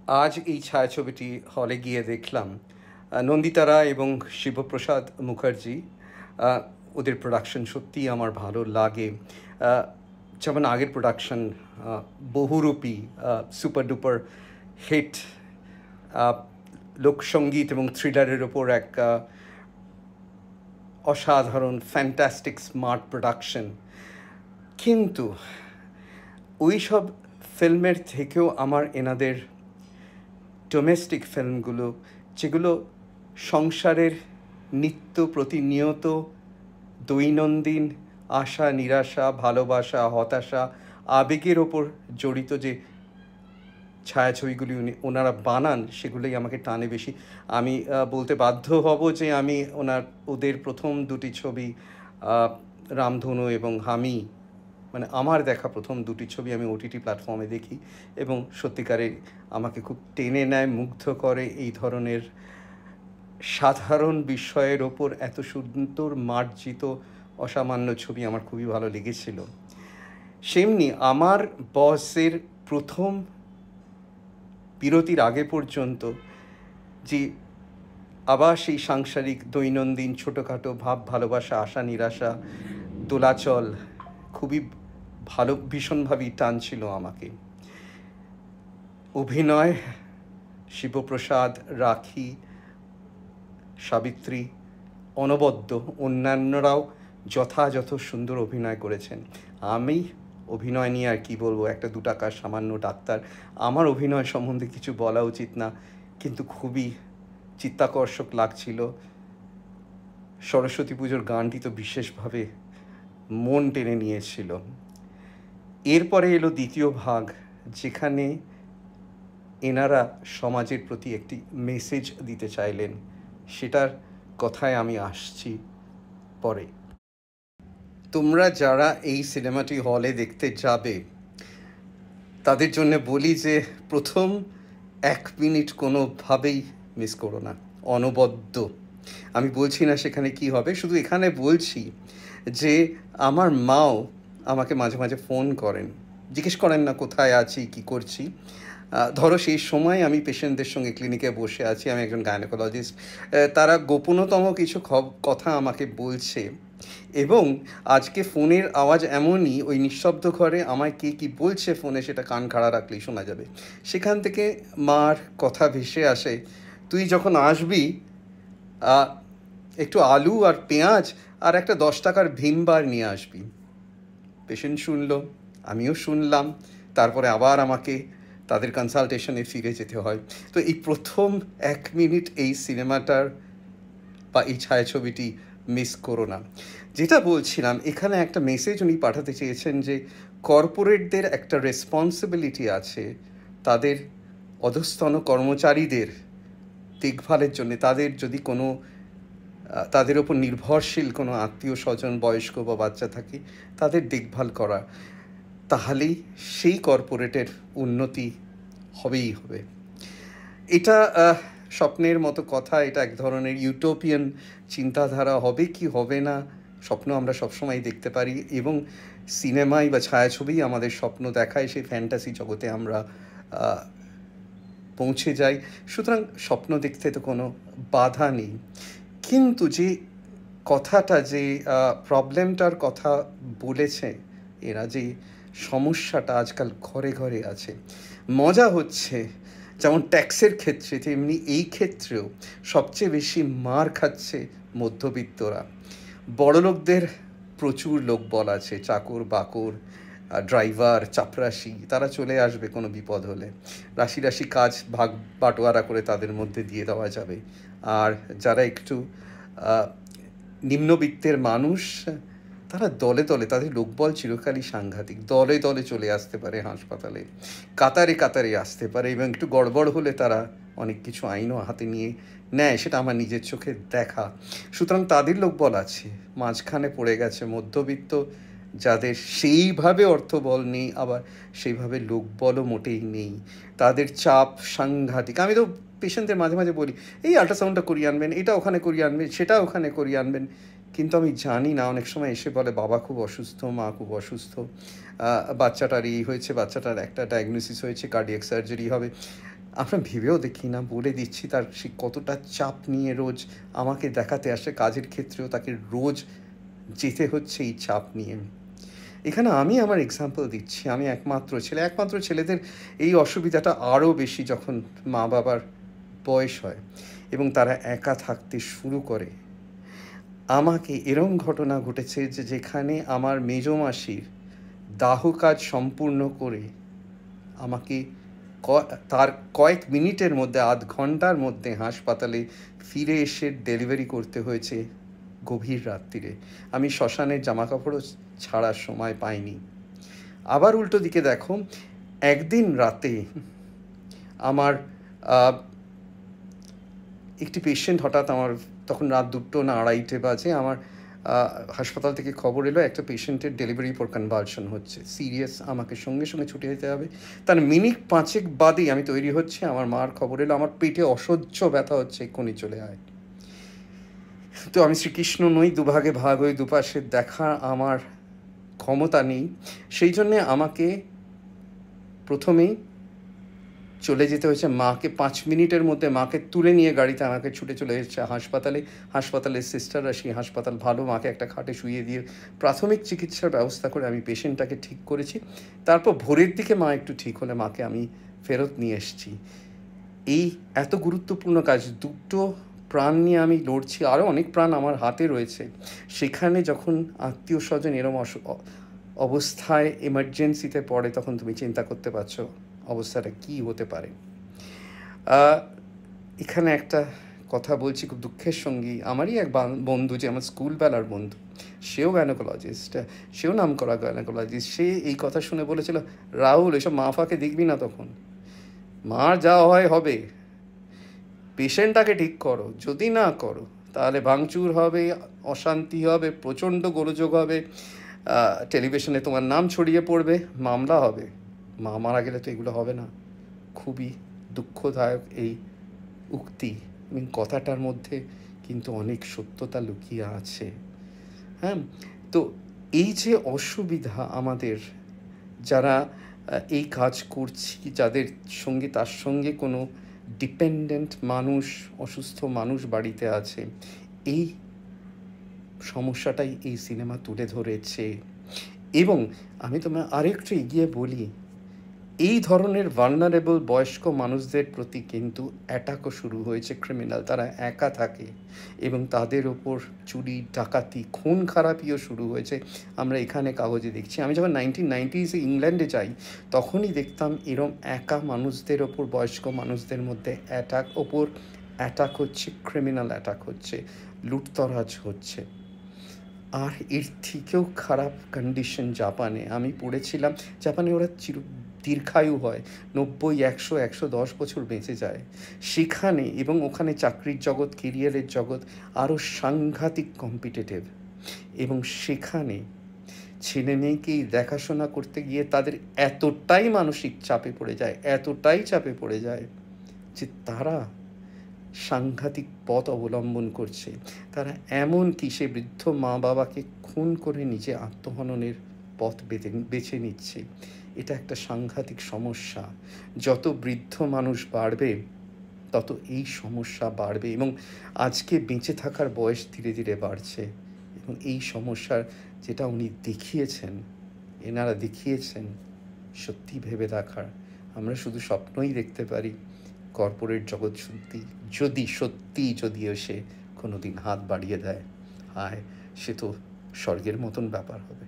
আজ এই ছায়াছবিটি হলে গিয়ে দেখলাম নন্দিতারা এবং শিবপ্রসাদ মুখার্জি। আহ, ওদের প্রোডাকশন সত্যিই আমার ভালো লাগে। আহ, যেমন আগের প্রোডাকশন বহুরূপী, সুপার ডুপার হিট লোকসঙ্গীত এবং থ্রিলারের ওপর এক অসাধারণ ফ্যান্টাস্টিক স্মার্ট প্রোডাকশন। কিন্তু ওই সব ফিল্মের থেকেও আমার এনাদের ডোমেস্টিক ফিল্মগুলো, যেগুলো সংসারের নিত্য প্রতিনিয়ত দৈনন্দিন আশা নিরাশা ভালোবাসা হতাশা আবেগের ওপর জড়িত যে ছায়াছবিগুলি ওনারা বানান, সেগুলোই আমাকে টানে বেশি। আমি বলতে বাধ্য হব যে আমি ওদের প্রথম দুটি ছবি, রামধনু এবং হামি, মানে আমার দেখা প্রথম দুটি ছবি আমি ওটিটি প্ল্যাটফর্মে দেখি এবং সত্যিকারে আমাকে খুব টেনে নেয়, মুগ্ধ করে। এই ধরনের সাধারণ বিষয়ের ওপর এত সুন্দর মার্জিত অসামান্য ছবি আমার খুবই ভালো লেগেছিল। সেমনি আমার বসের প্রথম বিরতির আগে পর্যন্ত যে আবার সেই সাংসারিক দৈনন্দিন ছোটোখাটো ভাব ভালোবাসা আশা নিরাশা দোলাচল খুবই ভালো, ভীষণভাবেই টানছিল আমাকে। অভিনয় শিবপ্রসাদ, রাখি, সাবিত্রী, অনবদ্য, অন্যান্যরাও যথাযথ সুন্দর অভিনয় করেছেন। আমি অভিনয় নিয়ে আর কি বলবো, একটা দু টাকার সামান্য ডাক্তার। আমার অভিনয় সম্বন্ধে কিছু বলা উচিত না, কিন্তু খুবই চিত্তাকর্ষক লাগছিল। সরস্বতী পুজোর গানটি তো বিশেষভাবে মন টেনে নিয়েছিল। এরপরে এলো দ্বিতীয় ভাগ, যেখানে এনারা সমাজের প্রতি একটি মেসেজ দিতে চাইলেন। সেটার কথায় আমি আসছি পরে। তোমরা যারা এই সিনেমাটি হলে দেখতে যাবে তাদের জন্য বলি যে প্রথম 1 মিনিট কোনোভাবেই মিস করো না। অনবদ্য। আমি বলছি না সেখানে কি হবে, শুধু এখানে বলছি যে আমার মাও আমাকে মাঝে মাঝে ফোন করেন, জিজ্ঞেস করেন না কোথায় আছি কি করছি। ধরো সেই সময় আমি পেশেন্টদের সঙ্গে ক্লিনিকে বসে আছি, আমি একজন গাইনোকোলজিস্ট। তারা গোপনতম কিছু কথা আমাকে বলছে এবং আজকে ফোনের আওয়াজ এমনই, ওই নিঃশব্দ ঘরে আমায় কে কী বলছে ফোনে সেটা কান খাড়া রাখলেই শোনা যাবে। সেখান থেকে মার কথা ভেসে আসে, তুই যখন আসবি একটু আলু আর পেঁয়াজ আর একটা 10 টাকার ভীমবার নিয়ে আসবি। পেশেন্ট শুনল, আমিও শুনলাম, তারপরে আবার আমাকে তাদের কনসালটেশনে ফিরে যেতে হয়। তো এই প্রথম 1 মিনিট এই সিনেমাটার বা এই ছায়াছবিটি মিস করো না। যেটা বলছিলাম, এখানে একটা মেসেজ উনি পাঠাতে চেয়েছেন যে কর্পোরেটদের একটা রেসপন্সিবিলিটি আছে তাদের অধস্তন কর্মচারীদের দেখভালের জন্য। তাদের যদি কোনো তাদের ওপর নির্ভরশীল কোনো আত্মীয় স্বজন বয়স্ক বা বাচ্চা থাকে, তাদের দেখভাল করা, তাহলেই সেই কর্পোরেটের উন্নতি হবেই হবে। এটা স্বপ্নের মতো কথা, এটা এক ধরনের ইউটোপিয়ান চিন্তাধারা। হবে কি হবে না, স্বপ্ন আমরা সবসময় দেখতে পারি এবং সিনেমায় বা ছায়াছবিই আমাদের স্বপ্ন দেখায়, সেই ফ্যান্টাসি জগতে আমরা পৌঁছে যাই। সুতরাং স্বপ্ন দেখতে তো কোনো বাধা নেই। কিন্তু যে কথাটা, যে প্রবলেমটার কথা বলেছে এরা, যে সমস্যাটা আজকাল ঘরে ঘরে আছে, মজা হচ্ছে যেমন ট্যাক্সের ক্ষেত্রে তেমনি এই ক্ষেত্রেও সবচেয়ে বেশি মার খাচ্ছে মধ্যবিত্তরা। বড়লোকদের প্রচুর লোকবল আছে, চাকর বাকর ড্রাইভার চাপরাশি, তারা চলে আসবে কোনো বিপদ হলে, রাশি রাশি কাজ ভাগ বাটোয়ারা করে তাদের মধ্যে দিয়ে দেওয়া যাবে। আর যারা একটু নিম্নবিত্তের মানুষ, তারা দলে দলে, তাদের লোকবল চিরকালই সাংঘাতিক, দলে দলে চলে আসতে পারে হাসপাতালে, কাতারে কাতারে আসতে পারে এবং একটু গড়বড় হলে তারা অনেক কিছু আইনও হাতে নিয়ে নেয়, সেটা আমার নিজের চোখে দেখা। সুতরাং তাদের লোকবল আছে। মাঝখানে পড়ে গেছে মধ্যবিত্ত, যাদের সেইভাবে অর্থবল নেই, আবার সেইভাবে লোকবলও মোটেই নেই। তাদের চাপ সাংঘাতিক। আমি তো পেশেন্টদের মাঝে মাঝে বলি, এই আল্ট্রাসাউন্ডটা করিয়ে আনবেন, এটা ওখানে করিয়ে আনবেন, সেটা ওখানে করিয়ে আনবেন। কিন্তু আমি জানি না, অনেক সময় এসে বলে বাবা খুব অসুস্থ, মা খুব অসুস্থ, বাচ্চাটার এই হয়েছে, বাচ্চাটার একটা ডায়াগনোসিস হয়েছে, কার্ডিয়াক সার্জারি হবে। আমরা ভেবেও দেখি না, বলে দিচ্ছি তার সে কতটা চাপ নিয়ে রোজ আমাকে দেখাতে আসে, কাজের ক্ষেত্রেও তাকে রোজ যেতে হচ্ছে এই চাপ নিয়ে। এখানে আমি আমার এক্সাম্পল দিচ্ছি, আমি একমাত্র ছেলে। একমাত্র ছেলেদের এই অসুবিধাটা আরও বেশি যখন মা বাবার বয়স হয় এবং তারা একা থাকতে শুরু করে। আমাকে এরম ঘটনা ঘটেছে যে যেখানে আমার মেজো মাসির দাহ কাজ সম্পূর্ণ করে আমাকে তার কয়েক মিনিটের মধ্যে, আধ ঘন্টার মধ্যে হাসপাতালে ফিরে এসে ডেলিভারি করতে হয়েছে গভীর রাত্রিরে। আমি শ্মশানের জামাকাপড়ও ছাড়ার সময় পাইনি। আবার উল্টো দিকে দেখো, একদিন রাতে আমার একটি পেশেন্ট হঠাৎ, আমার তখন রাত 2টো না 2:30 বাজে, আমার হাসপাতাল থেকে খবর এলো একটা পেশেন্টের ডেলিভারি পর কনভালশন হচ্ছে, সিরিয়াস, আমাকে সঙ্গে সঙ্গে ছুটে যেতে হবে। তার মিনিট 5 বাদেই আমি তৈরি হচ্ছি, আমার মার খবর এলো আমার পেটে অসহ্য ব্যথা হচ্ছে, এক্ষুনি চলে আয়। তো আমি শ্রীকৃষ্ণ নই, দুভাগে ভাগ হয়ে দুপাশে দেখা আমার ক্ষমতা নেই। সেই জন্যে আমাকে প্রথমেই চলে যেতে হয়েছে মাকে 5 মিনিটের মধ্যে মাকে তুলে নিয়ে গাড়িতে আমাকে ছুটে চলে এসেছে হাসপাতালে। হাসপাতালের সিস্টাররা সেই হাসপাতাল ভালো, মাকে একটা খাটে শুইয়ে দিয়ে প্রাথমিক চিকিৎসার ব্যবস্থা করে আমি পেশেন্টটাকে ঠিক করেছি। তারপর ভোরের দিকে মা একটু ঠিক হলে মাকে আমি ফেরত নিয়ে এসেছি। এই এত গুরুত্বপূর্ণ কাজ, 2টো প্রাণ নিয়ে আমি লড়ছি, আরও অনেক প্রাণ আমার হাতে রয়েছে। সেখানে যখন আত্মীয় স্বজন এরম অবস্থায় এমার্জেন্সিতে পড়ে, তখন তুমি চিন্তা করতে পারছো অবস্থাটা কী হতে পারে। এখানে একটা কথা বলছি খুব দুঃখের সঙ্গেই, আমারই এক বন্ধু, যে আমার স্কুলবেলার বন্ধু, সেও গাইনোকোলজিস্ট, সেও নাম করা গাইনোকোলজিস্ট, সে এই কথা শুনে বলেছিল, রাহুল এসব মা ফাঁকে দেখবি না, তখন মার যা হয় হবে, পেশেন্টটাকে ঠিক করো, যদি না করো তাহলে ভাঙচুর হবে, অশান্তি হবে, প্রচণ্ড গোলযোগ হবে, টেলিভিশনে তোমার নাম ছড়িয়ে পড়বে, মামলা হবে, মা মারা গেলে তো এগুলো হবে না। খুবই দুঃখদায়ক এই উক্তি, এবং কথাটার মধ্যে কিন্তু অনেক সত্যতা লুকিয়ে আছে। হ্যাঁ, তো এই যে অসুবিধা আমাদের, যারা এই কাজ করছি, যাদের সঙ্গে তার সঙ্গে কোনো ডিপেন্ডেন্ট মানুষ, অসুস্থ মানুষ বাড়িতে আছে, এই সমস্যাটাই এই সিনেমা তুলে ধরেছে। এবং আমি তোমায় আরেকটু এগিয়ে বলি, এই ধরনের ভালনারেবল বয়স্ক মানুষদের প্রতি কিন্তু অ্যাটাকও শুরু হয়েছে, ক্রিমিনাল, তারা একা থাকে এবং তাদের ওপর চুরি, ডাকাতি, খুন খারাপিও শুরু হয়েছে। আমরা এখানে কাগজে দেখছি। আমি যখন 1990s ইংল্যান্ডে যাই, তখনই দেখতাম এরম একা মানুষদের ওপর, বয়স্ক মানুষদের মধ্যে অ্যাটাক হচ্ছে, ক্রিমিনাল অ্যাটাক হচ্ছে, লুটতরাজ হচ্ছে। আর এর থেকেও খারাপ কন্ডিশন জাপানে। আমি পড়েছিলাম জাপানে ওরা দীর্ঘায়ু হয়, 90, 100, 110 বছর বেঁচে যায় সেখানে, এবং ওখানে চাকরির জগৎ, কেরিয়ারের জগৎ আরও সাংঘাতিক কম্পিটিটিভ, এবং সেখানে ছেলে মেয়েকেই দেখাশোনা করতে গিয়ে তাদের এতটাই মানসিক চাপে পড়ে যায়, এতটাই চাপে পড়ে যায় যে তারা সাংঘাতিক পথ অবলম্বন করছে। তারা এমনকি সে বৃদ্ধ মা বাবাকে খুন করে নিজে আত্মহননের পথ বেছে নিচ্ছে। এটা একটা সাংঘাতিক সমস্যা। যত বৃদ্ধ মানুষ বাড়বে তত এই সমস্যা বাড়বে, এবং আজকে বেঁচে থাকার বয়স ধীরে ধীরে বাড়ছে। এবং এই সমস্যার যেটা উনি এনারা দেখিয়েছেন, সত্যি ভেবে দেখার। আমরা শুধু স্বপ্নই দেখতে পারি, কর্পোরেট জগৎ যদিও সে কোনো দিন হাত বাড়িয়ে দেয়, সে তো স্বর্গের মতন ব্যাপার হবে।